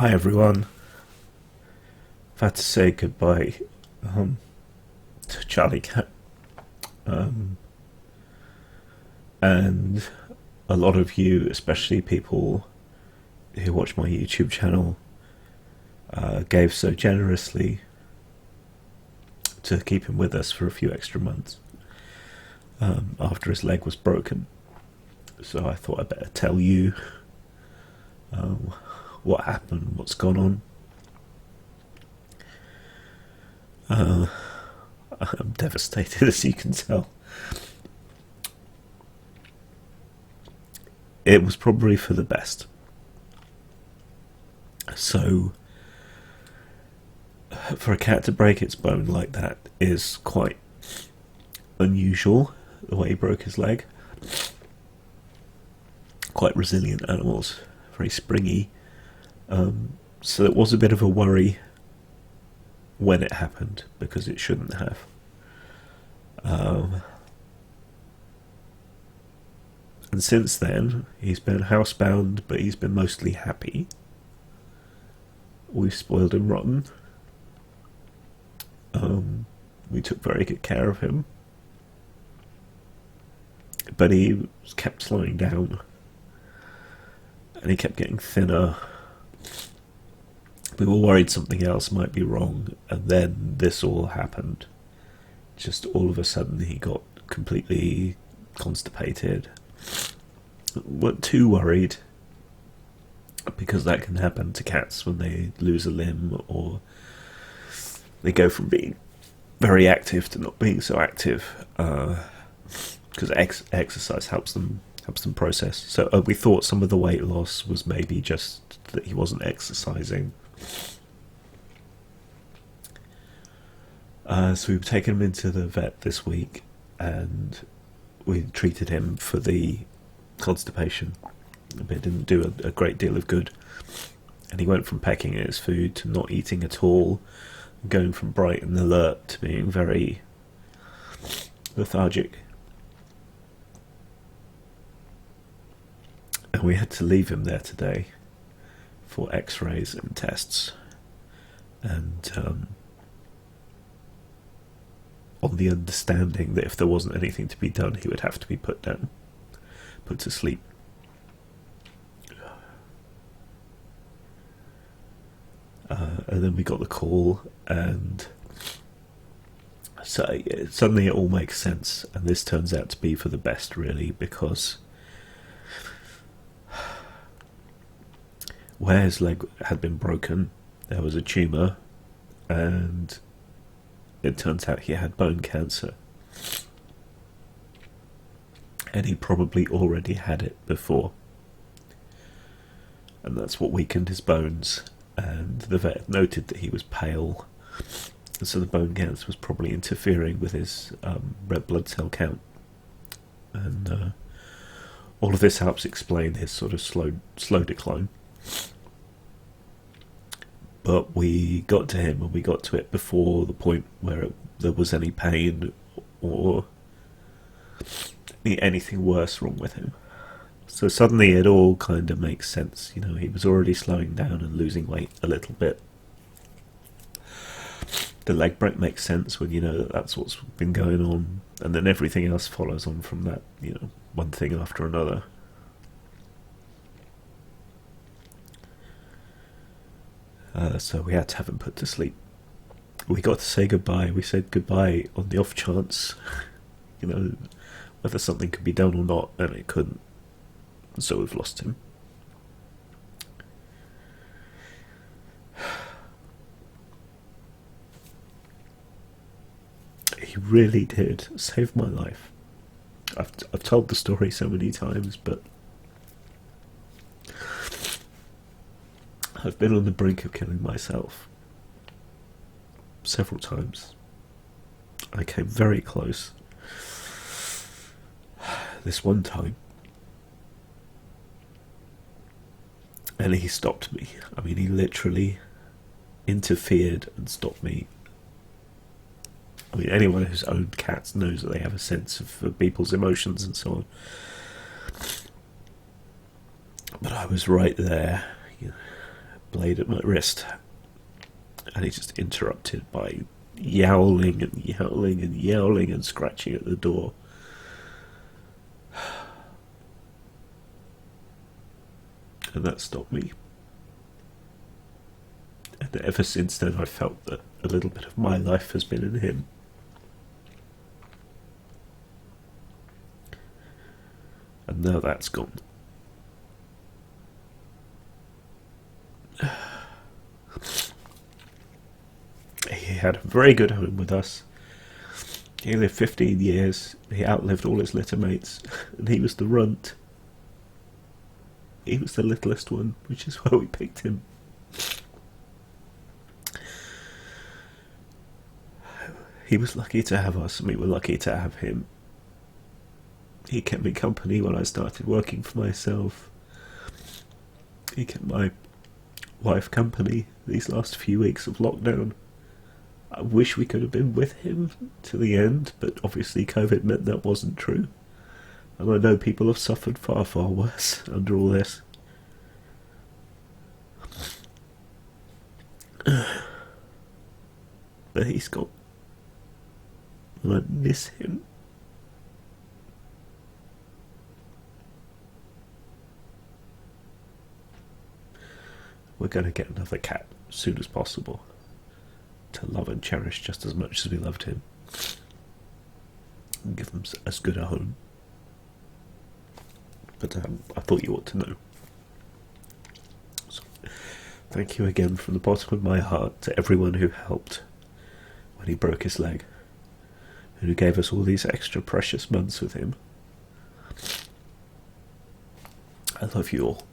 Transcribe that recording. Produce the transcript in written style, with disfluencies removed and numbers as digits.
Hi everyone. I've had to say goodbye to Charlie Cat, and a lot of you, especially people who watch my YouTube channel, gave so generously to keep him with us for a few extra months after his leg was broken. So I thought I'd better tell you what happened, what's gone on. I'm devastated, as you can tell. It was probably for the best. So, for a cat to break its bone like that is quite unusual, the way he broke his leg. Quite resilient animals, very springy. So it was a bit of a worry when it happened, because it shouldn't have. And since then, he's been housebound, but he's been mostly happy. We've spoiled him rotten. We took very good care of him. But he kept slowing down. And he kept getting thinner. We were worried something else might be wrong, and then this all happened. Just all of a sudden he got completely constipated. Weren't too worried, because that can happen to cats when they lose a limb, or they go from being very active to not being so active, because exercise helps them process. So we thought some of the weight loss was maybe just that he wasn't exercising. So we've taken him into the vet this week, and we treated him for the constipation. It didn't do a great deal of good, and he went from pecking at his food to not eating at all, going from bright and alert to being very lethargic. And we had to leave him there today for x-rays and tests, and on the understanding that if there wasn't anything to be done, he would have to be put to sleep. And then we got the call, and so suddenly it all makes sense, and this turns out to be for the best, really, because where his leg had been broken, there was a tumour, and it turns out he had bone cancer. And he probably already had it before. And that's what weakened his bones. And the vet noted that he was pale. And so the bone cancer was probably interfering with his red blood cell count. And all of this helps explain his sort of slow decline. But we got to him, and we got to it before the point where there was any pain or anything worse wrong with him. So suddenly it all kind of makes sense. You know, he was already slowing down and losing weight a little bit. The leg break makes sense when you know that that's what's been going on, and then everything else follows on from that, you know, one thing after another. So we had to have him put to sleep. We got to say goodbye. We said goodbye on the off chance, you know, whether something could be done or not, and it couldn't. So we've lost him. He really did save my life. I've told the story so many times, but I've been on the brink of killing myself several times. I came very close this one time, and he stopped me. I mean, he literally interfered and stopped me. I mean, anyone who's owned cats knows that they have a sense of people's emotions and so on. But I was right there, you know, blade at my wrist, and he just interrupted by yowling and yowling and yowling and scratching at the door. And that stopped me. And ever since then I felt that a little bit of my life has been in him. And now that's gone. He had a very good home with us. He lived 15 years. He outlived all his litter mates. And he was the runt. He was the littlest one, which is why we picked him. He was lucky to have us, and we were lucky to have him. He kept me company when I started working for myself. He kept my wife company these last few weeks of lockdown. I wish we could have been with him to the end, but obviously COVID meant that wasn't true. And I know people have suffered far, far worse under all this. But he's gone. And I miss him. We're going to get another cat as soon as possible, to love and cherish just as much as we loved him, and give them as good a home. But I thought you ought to know. So, thank you again from the bottom of my heart to everyone who helped when he broke his leg, and who gave us all these extra precious months with him. I love you all.